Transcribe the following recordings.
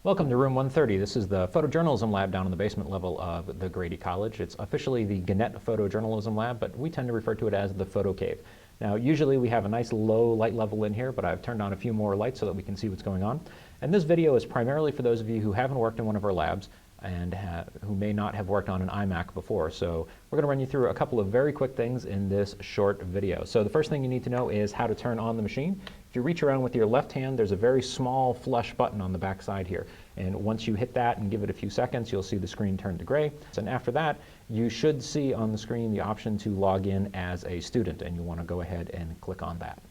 Welcome to room 130. This is the photojournalism lab down in the basement level of the Grady College. It's officially the Gannett Photojournalism Lab, but we tend to refer to it as the Photo Cave. Now, usually we have a nice low light level in here, but I've turned on a few more lights so that we can see what's going on. And this video is primarily for those of you who haven't worked in one of our labs and who may not have worked on an iMac before. So we're going to run you through a couple of very quick things in this short video. So the first thing you need to know is how to turn on the machine. If you reach around with your left hand, there's a very small flush button on the back side here. And once you hit that and give it a few seconds, you'll see the screen turn to gray. And after that, you should see on the screen the option to log in as a student, and you want to go ahead and click on that.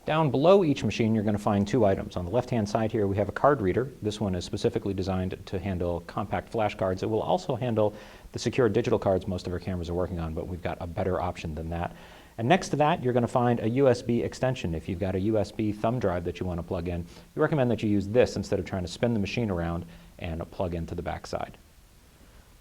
Down below each machine, you're going to find two items. On the left-hand side here, we have a card reader. This one is specifically designed to handle compact flash cards. It will also handle the secure digital cards most of our cameras are working on, but we've got a better option than that. And next to that, you're going to find a USB extension. If you've got a USB thumb drive that you want to plug in, we recommend that you use this instead of trying to spin the machine around and plug into the back side.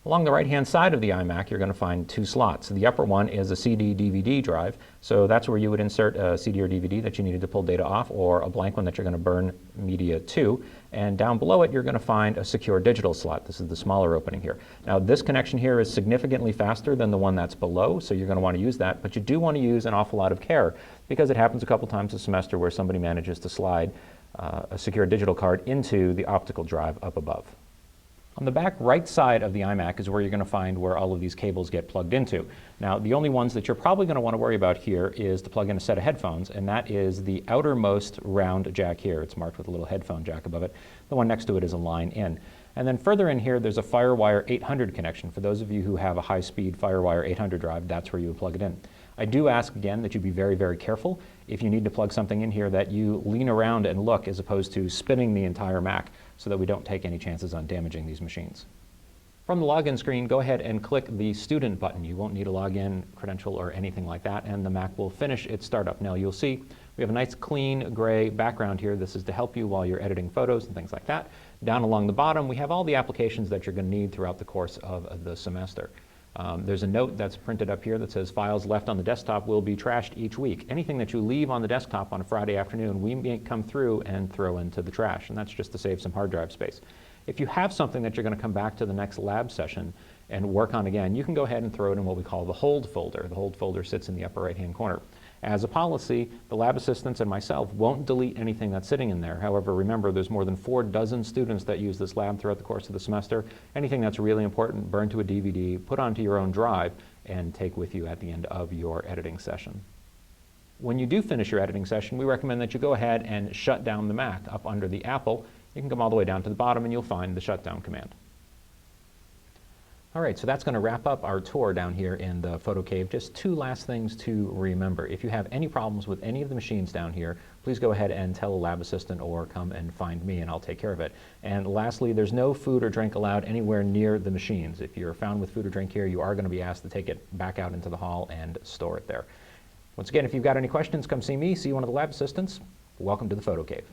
Along the right-hand side of the iMac, you're going to find two slots. The upper one is a CD-DVD drive, so that's where you would insert a CD or DVD that you needed to pull data off, or a blank one that you're going to burn media to. And down below it, you're going to find a secure digital slot. This is the smaller opening here. Now, this connection here is significantly faster than the one that's below, so you're going to want to use that, but you do want to use an awful lot of care, because it happens a couple times a semester where somebody manages to slide a secure digital card into the optical drive up above. On the back right side of the iMac is where you're going to find where all of these cables get plugged into. Now, the only ones that you're probably going to want to worry about here is to plug in a set of headphones, and that is the outermost round jack here. It's marked with a little headphone jack above it. The one next to it is a line in. And then further in here, there's a FireWire 800 connection. For those of you who have a high-speed FireWire 800 drive, that's where you would plug it in. I do ask again that you be very, very careful if you need to plug something in here, that you lean around and look as opposed to spinning the entire Mac, so that we don't take any chances on damaging these machines. From the login screen, go ahead and click the student button. You won't need a login credential or anything like that, and the Mac will finish its startup. Now, you'll see we have a nice clean gray background here. This is to help you while you're editing photos and things like that. Down along the bottom, we have all the applications that you're going to need throughout the course of the semester. There's a note that's printed up here that says files left on the desktop will be trashed each week. Anything that you leave on the desktop on a Friday afternoon, we may come through and throw into the trash, and that's just to save some hard drive space. If you have something that you're going to come back to the next lab session and work on again, you can go ahead and throw it in what we call the hold folder. The hold folder sits in the upper right-hand corner. As a policy, the lab assistants and myself won't delete anything that's sitting in there. However, remember, there's more than 4 dozen students that use this lab throughout the course of the semester. Anything that's really important, burn to a DVD, put onto your own drive, and take with you at the end of your editing session. When you do finish your editing session, we recommend that you go ahead and shut down the Mac. Up under the Apple, you can come all the way down to the bottom and you'll find the shutdown command. All right, so that's going to wrap up our tour down here in the Photo Cave. Just two last things to remember. If you have any problems with any of the machines down here, please go ahead and tell a lab assistant or come and find me and I'll take care of it. And lastly, there's no food or drink allowed anywhere near the machines. If you're found with food or drink here, you are going to be asked to take it back out into the hall and store it there. Once again, if you've got any questions, come see me, see one of the lab assistants. Welcome to the Photo Cave.